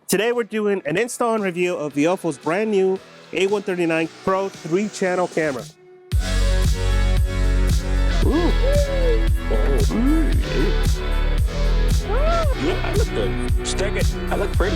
Today we're doing an install and review of Viofo's brand new A139Pro 3-channel camera. Ooh. Yeah, I look good. Stick it. I look pretty.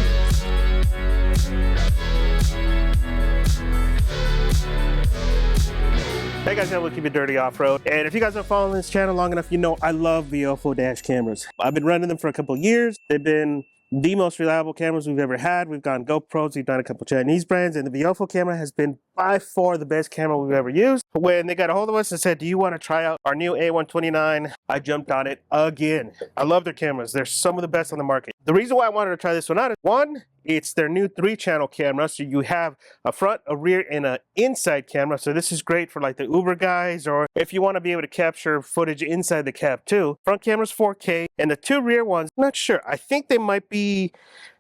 Hey guys, we'll keep it dirty off-road. And if you guys are following this channel long enough, you know I love Viofo dash cameras. I've been running them for a couple years. They've been the most reliable cameras we've ever had. We've gone GoPros, we've done a couple Chinese brands, and the Viofo camera has been by far the best camera we've ever used. When they got a hold of us and said, do you want to try out our new A129? I jumped on it again. I love their cameras. They're some of the best on the market. The reason why I wanted to try this one out is, one, it's their new 3-channel camera, so you have a front, a rear, and an inside camera. So this is great for like the Uber guys, or if you want to be able to capture footage inside the cab too. Front camera's 4K, and the two rear ones, I'm not sure. I think they might be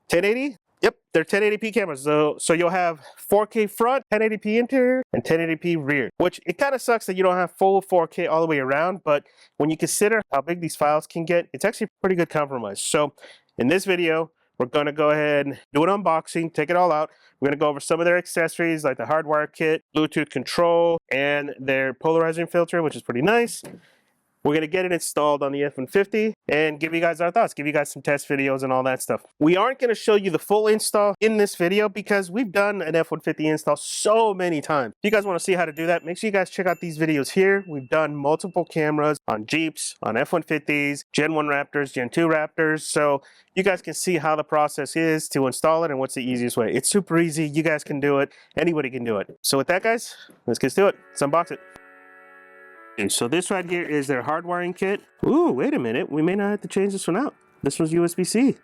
1080. Yep, they're 1080p cameras. So you'll have 4K front, 1080p interior, and 1080p rear. Which it kind of sucks that you don't have full 4K all the way around, but when you consider how big these files can get, it's actually a pretty good compromise. So in this video, we're going to go ahead and do an unboxing, take it all out. We're going to go over some of their accessories like the hardwire kit, Bluetooth control, and their polarizing filter, which is pretty nice. We're going to get it installed on the F-150 and give you guys our thoughts, give you guys some test videos and all that stuff. We aren't going to show you the full install in this video because we've done an F-150 install so many times. If you guys want to see how to do that, make sure you guys check out these videos here. We've done multiple cameras on Jeeps, on F-150s, Gen 1 Raptors, Gen 2 Raptors. So you guys can see how the process is to install it and what's the easiest way. It's super easy. You guys can do it. Anybody can do it. So with that, guys, let's get to it. Let's unbox it. And so this right here is their hard wiring kit. Ooh, wait a minute. We may not have to change this one out. This one's USB-C.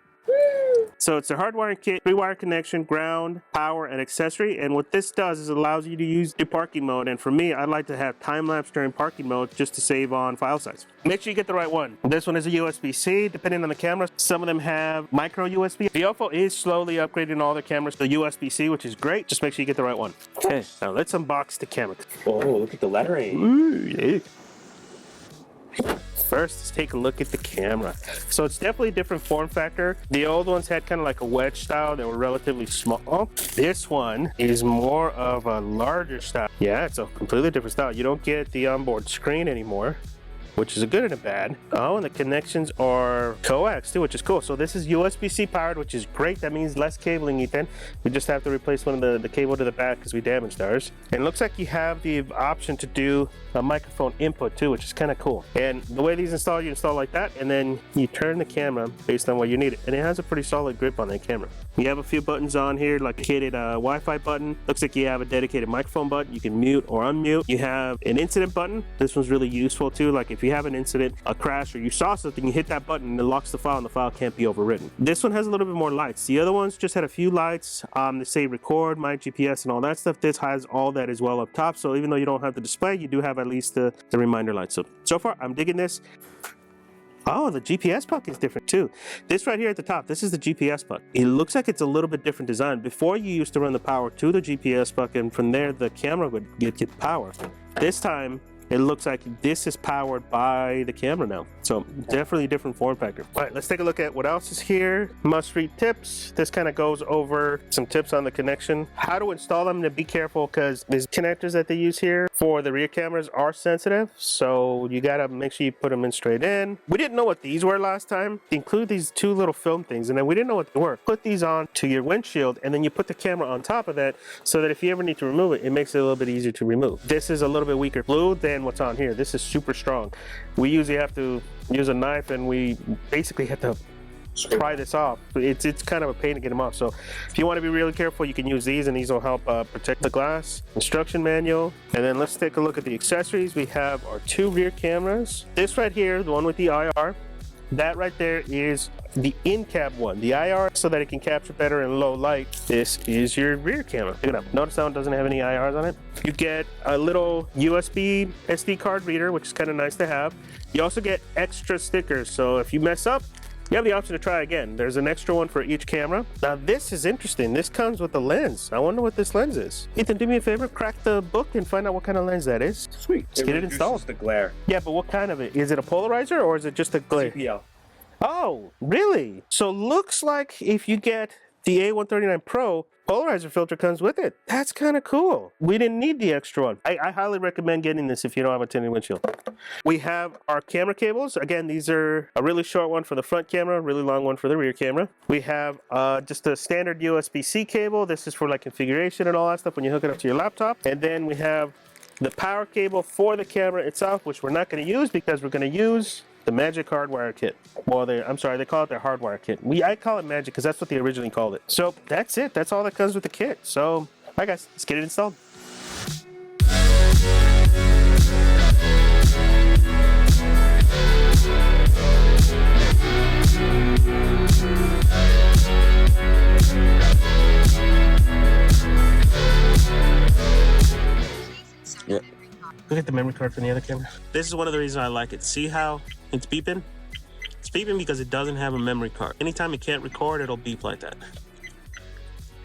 So it's a hard wiring kit, 3-wire connection, ground, power, and accessory. And what this does is it allows you to use the parking mode. And for me, I like to have time-lapse during parking mode just to save on file size. Make sure you get the right one. This one is a USB-C, depending on the camera. Some of them have micro USB. Viofo is slowly upgrading all their cameras to USB-C, which is great. Just make sure you get the right one. Okay, now let's unbox the camera. Oh, look at the lettering. Ooh, yeah. First, let's take a look at the camera. So it's definitely a different form factor. The old ones had kind of like a wedge style. They were relatively small. This one is more of a larger style. Yeah, it's a completely different style. You don't get the onboard screen anymore, which is a good and a bad. Oh, and the connections are coax too, which is cool. So this is USB-C powered, which is great. That means less cabling, Ethan. We just have to replace one of the cable to the back because we damaged ours. And it looks like you have the option to do a microphone input too, which is kind of cool. And the way these install, you install like that, and then you turn the camera based on what you need it. And it has a pretty solid grip on that camera. You have a few buttons on here, like a dedicated Wi-Fi button. Looks like you have a dedicated microphone button. You can mute or unmute. You have an incident button. This one's really useful too. Like if you have an incident, a crash, or you saw something, you hit that button and it locks the file and the file can't be overwritten. This one has a little bit more lights. The other ones just had a few lights to say record, my GPS, and all that stuff. This has all that as well up top. So even though you don't have the display, you do have at least the reminder light. So far, I'm digging this. Oh, the GPS puck is different too. This right here at the top, this is the GPS puck. It looks like it's a little bit different design. Before, you used to run the power to the GPS puck, and from there, the camera would get power. This time, it looks like this is powered by the camera now. So definitely a different form factor. All right, let's take a look at what else is here. Must-read tips. This kind of goes over some tips on the connection. How to install them, to be careful because these connectors that they use here for the rear cameras are sensitive. So you gotta make sure you put them in straight in. We didn't know what these were last time. They include these two little film things, and then we didn't know what they were. Put these on to your windshield, and then you put the camera on top of that so that if you ever need to remove it, it makes it a little bit easier to remove. This is a little bit weaker glue than what's on here. This is super strong. We usually have to use a knife, and we basically have to pry this off. It's kind of a pain to get them off. So if you want to be really careful, you can use these, and these will help protect the glass. Instruction manual. And then let's take a look at the accessories. We have our two rear cameras. This right here, the one with the IR, that right there is the in-cab one. The IR so that it can capture better in low light. This is your rear camera. Pick it up. Notice that one doesn't have any IRs on it. You get a little USB SD card reader, which is kind of nice to have. You also get extra stickers. So if you mess up, you have the option to try again. There's an extra one for each camera. Now this is interesting. This comes with a lens. I wonder what this lens is. Ethan, do me a favor, crack the book and find out what kind of lens that is. Sweet. Let's get it installed. The glare. Yeah, but what kind of it? Is it a polarizer or is it just a glare? CPL. Oh, really? So looks like if you get The A139Pro polarizer filter comes with it. That's kind of cool. We didn't need the extra one. I highly recommend getting this if you don't have a tinted windshield. We have our camera cables. Again, these are a really short one for the front camera, a really long one for the rear camera. We have just a standard USB-C cable. This is for like configuration and all that stuff when you hook it up to your laptop. And then we have the power cable for the camera itself, which we're not going to use because we're going to use the Magic hardwire kit. Well, I'm sorry, they call it their hardwire kit. I call it Magic because that's what they originally called it. So that's it. That's all that comes with the kit. So, all right, guys, let's get it installed. Yeah. Look at the memory card from the other camera. This is one of the reasons I like it. See how it's beeping? It's beeping because it doesn't have a memory card. Anytime it can't record, it'll beep like that.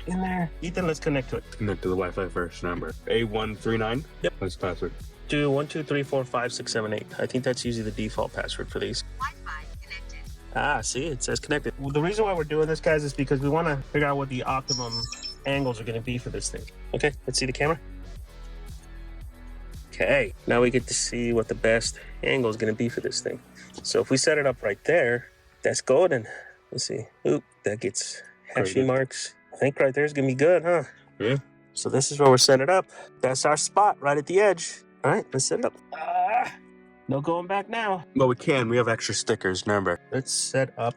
In there. Ethan, let's connect to it. Connect to the Wi-Fi first. Number A139. Yep. What's the password? Do 1, 2, 3, 4, 5, 6, 7, 8. I think that's usually the default password for these. Wi-Fi connected. Ah, see, it says connected. Well, the reason why we're doing this, guys, is because we want to figure out what the optimum angles are going to be for this thing. Okay, let's see the camera. Okay, now we get to see what the best angle is going to be for this thing. So if we set it up right there, that's golden. Let's see. Oop, that gets hashy marks. I think right there is going to be good, huh? Yeah. So this is where we're setting it up. That's our spot right at the edge. All right, let's set it up. No going back now. Well, we can. We have extra stickers. Remember. Let's set up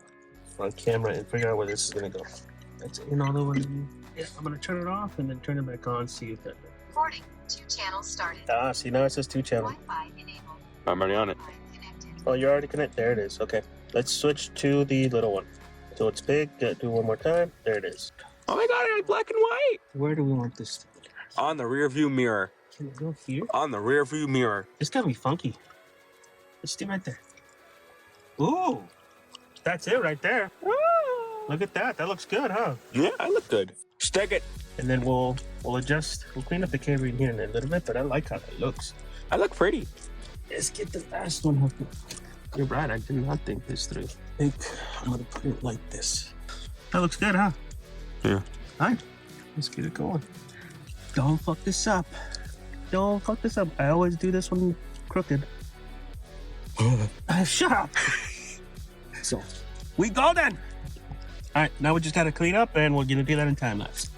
on camera and figure out where this is going to go. That's in all the way. Yeah, I'm going to turn it off and then turn it back on, see if that... Recording. 2 channels started. Ah, see, now it says 2 channels. Wi-Fi enabled. I'm already on it. Wi-Fi connected. Oh, you're already connected. There it is. Okay. Let's switch to the little one. So it's big. Do one more time. There it is. Oh my God! It's black and white. Where do we want this to be? On the rear view mirror. Can it go here? On the rear view mirror. It's gotta be funky. Let's do right there. Ooh. That's it right there. Look at that. That looks good, huh? Yeah, I look good. Stick it. And then we'll adjust. We'll clean up the camera in here in a little bit, but I like how that looks. I look pretty. Let's get the last one up. You're right. I did not think this through. I think I'm gonna put it like this. That looks good, huh? Yeah. All right. Let's get it going. Don't fuck this up. Don't fuck this up. I always do this one crooked. Shut up. So, we golden. All right, now we just gotta clean up, and we're gonna do that in time lapse.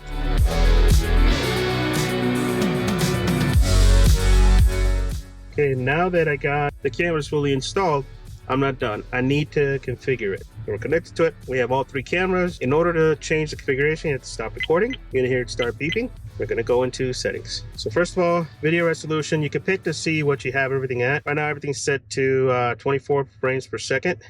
Okay, now that I got the cameras fully installed, I'm not done. I need to configure it. We're connected to it. We have all 3 cameras. In order to change the configuration, you have to stop recording. You're gonna hear it start beeping. We're gonna go into settings. So first of all, video resolution, you can pick to see what you have everything at. Right now, everything's set to 24 frames per second.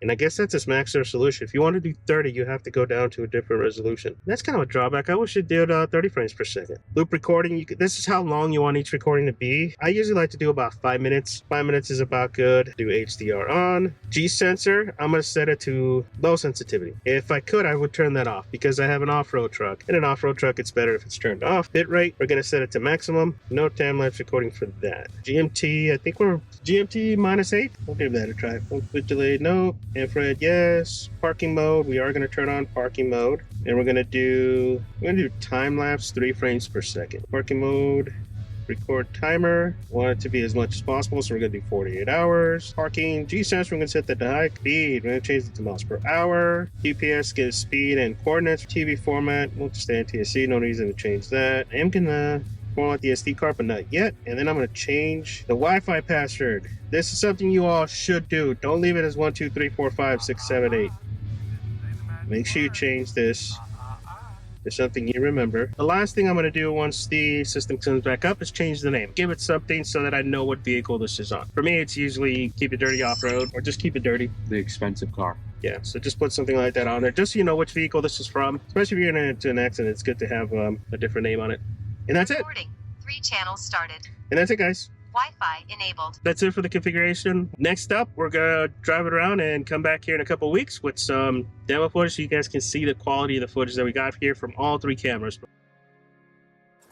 And I guess that's its max resolution. If you want to do 30, you have to go down to a different resolution. That's kind of a drawback. I wish it did 30 frames per second. Loop recording, this is how long you want each recording to be. I usually like to do about 5 minutes. 5 minutes is about good. Do HDR on. G sensor, I'm going to set it to low sensitivity. If I could, I would turn that off because I have an off-road truck. In an off-road truck, it's better if it's turned off. Bitrate, we're going to set it to maximum. No time-lapse recording for that. GMT, I think we're GMT -8. We'll give that a try. With delay, no. Infrared, yes. Parking mode, we are going to turn on parking mode. And we're going to do time-lapse 3 frames per second. Parking mode, record timer. Want it to be as much as possible, so we're going to do 48 hours. Parking, G-Sense, we're going to set that to high speed. We're going to change it to miles per hour. GPS gives speed and coordinates. TV format, we'll just stay in TSC, no reason to change that. I am going to format the SD card, but not yet. And then I'm going to change the Wi-Fi password. This is something you all should do. Don't leave it as 1, 2, 3, 4, 5, 6, 7, 8. Make sure you change this. It's something you remember. The last thing I'm going to do once the system comes back up is change the name. Give it something so that I know what vehicle this is on. For me, it's usually Keep It Dirty Off-Road or just Keep It Dirty. The expensive car. Yeah, so just put something like that on there, just so you know which vehicle this is from. Especially if you're into an accident, it's good to have a different name on it. And that's it. Recording. 3 channels started. And that's it, guys. Wi-Fi enabled. That's it for the configuration. Next up, we're gonna drive it around and come back here in a couple weeks with some demo footage so you guys can see the quality of the footage that we got here from all 3 cameras.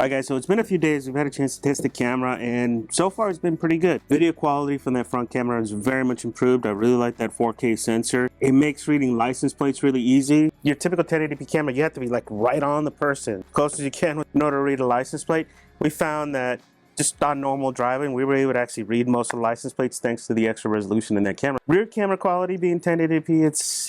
All Alright guys, so it's been a few days. We've had a chance to test the camera, and so far it's been pretty good. Video quality from that front camera is very much improved. I really like that 4K sensor. It makes reading license plates really easy. Your typical 1080p camera, you have to be like right on the person, close as you can in order to read a license plate. We found that just on normal driving, we were able to actually read most of the license plates thanks to the extra resolution in that camera. Rear camera quality being 1080p,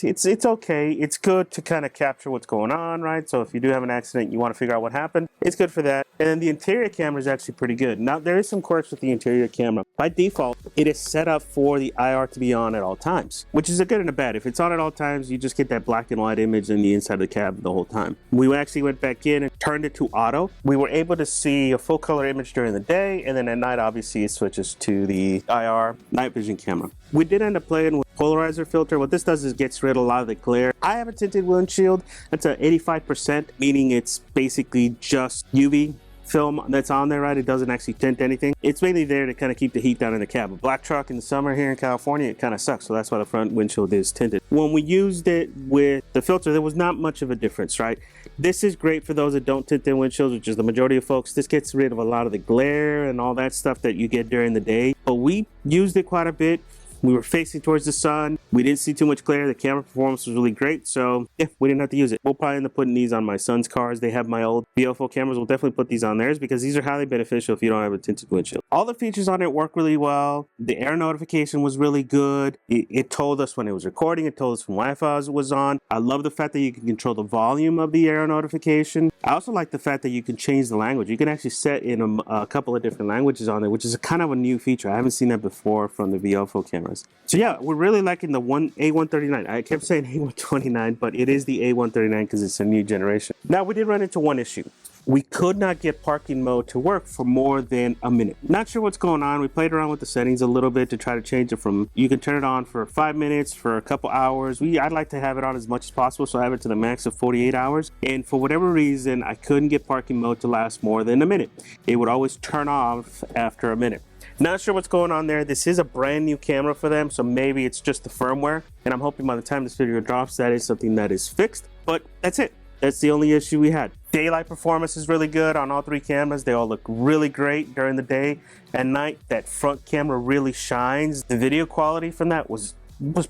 it's okay. It's good to kind of capture what's going on, right? So if you do have an accident, you want to figure out what happened, it's good for that. And then the interior camera is actually pretty good. Now, there is some quirks with the interior camera. By default, it is set up for the IR to be on at all times, which is a good and a bad. If it's on at all times, you just get that black and white image in the inside of the cab the whole time. We actually went back in and turned it to auto. We were able to see a full color image during the day, and then at night, obviously, it switches to the IR night vision camera. We did end up playing with polarizer filter. What this does is gets rid of a lot of the glare. I have a tinted windshield. That's at 85%, meaning it's basically just UV film that's on there, right? It doesn't actually tint anything. It's mainly there to kind of keep the heat down in the cab. A black truck in the summer here in California, it kind of sucks, so that's why the front windshield is tinted. When we used it with the filter, there was not much of a difference, right? This is great for those that don't tint their windshields, which is the majority of folks. This gets rid of a lot of the glare and all that stuff that you get during the day, but we used it quite a bit. We were facing towards the sun. We didn't see too much glare. The camera performance was really great. So yeah, we didn't have to use it. We'll probably end up putting these on my son's cars. They have my old Viofo cameras. We'll definitely put these on theirs because these are highly beneficial if you don't have a tinted windshield. All the features on it work really well. The air notification was really good. It told us when it was recording. It told us when Wi-Fi was on. I love the fact that you can control the volume of the air notification. I also like the fact that you can change the language. You can actually set in a couple of different languages on there, which is a kind of a new feature. I haven't seen that before from the Viofo cameras. So yeah, we're really liking the A139. I kept saying A129, but it is the A139 because it's a new generation. Now, we did run into one issue. We could not get parking mode to work for more than a minute. Not sure what's going on. We played around with the settings a little bit to try to change it from, you can turn it on for 5 minutes, for a couple hours. I'd like to have it on as much as possible, so I have it to the max of 48 hours. And for whatever reason, I couldn't get parking mode to last more than a minute. It would always turn off after a minute. Not sure what's going on there. This is a brand new camera for them, so maybe it's just the firmware. And I'm hoping by the time this video drops, that is something that is fixed. But that's it. That's the only issue we had. Daylight performance is really good on all three cameras. They all look really great during the day. At night, that front camera really shines. The video quality from that was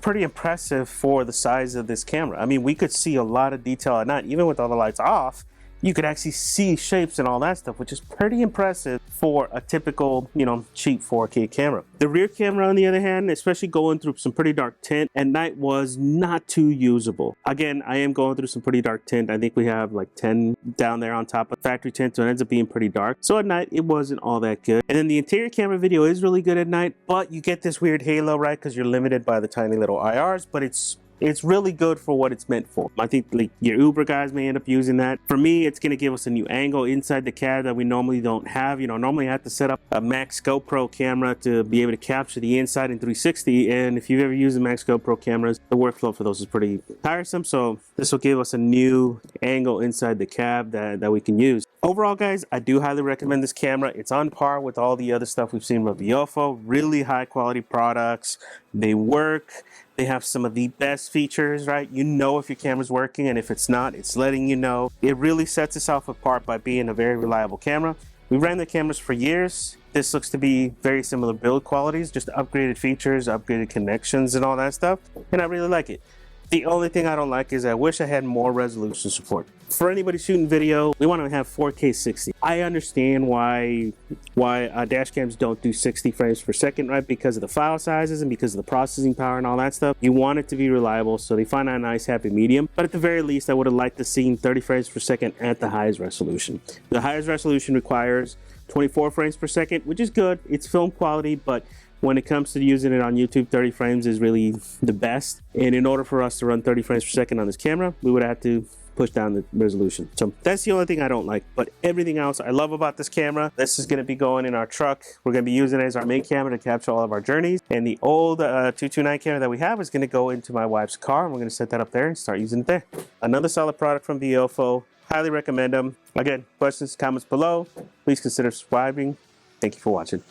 pretty impressive for the size of this camera. I mean, we could see a lot of detail at night, even with all the lights off. You could actually see shapes and all that stuff, which is pretty impressive for a typical, cheap 4K camera. The rear camera, on the other hand, especially going through some pretty dark tint at night, was not too usable. Again, I am going through some pretty dark tint. I think we have like 10 down there on top of factory tint, so it ends up being pretty dark. So at night, it wasn't all that good. And then the interior camera video is really good at night, but you get this weird halo, right? Because you're limited by the tiny little IRs, but it's really good for what it's meant for. I think like your Uber guys may end up using that. For me, it's going to give us a new angle inside the cab that we normally don't have. Normally I have to set up a Max GoPro camera to be able to capture the inside in 360. And if you've ever used the Max GoPro cameras, the workflow for those is pretty tiresome. So this will give us a new angle inside the cab that we can use. Overall, guys, I do highly recommend this camera. It's on par with all the other stuff we've seen with Viofo. Really high quality products. They work. They have some of the best features, right? You know if your camera's working, and if it's not, it's letting you know. It really sets itself apart by being a very reliable camera. We ran the cameras for years. This looks to be very similar build qualities, just upgraded features, upgraded connections, and all that stuff. And I really like it. The only thing I don't like is I wish I had more resolution support. For anybody shooting video, we want to have 4K 60. I understand why dash cams don't do 60 frames per second, right? Because of the file sizes and because of the processing power and all that stuff. You want it to be reliable, so they find a nice happy medium. But at the very least, I would have liked to see 30 frames per second at the highest resolution. The highest resolution requires 24 frames per second, which is good. It's film quality, but when it comes to using it on YouTube, 30 frames is really the best. And in order for us to run 30 frames per second on this camera, we would have to push down the resolution. So that's the only thing I don't like, but everything else I love about this camera. This is going to be going in our truck. We're going to be using it as our main camera to capture all of our journeys. And the old 229 camera that we have is going to go into my wife's car, and we're going to set that up there and start using it there. Another solid product from Viofo. Highly recommend them. Again, questions, comments below. Please consider subscribing. Thank you for watching.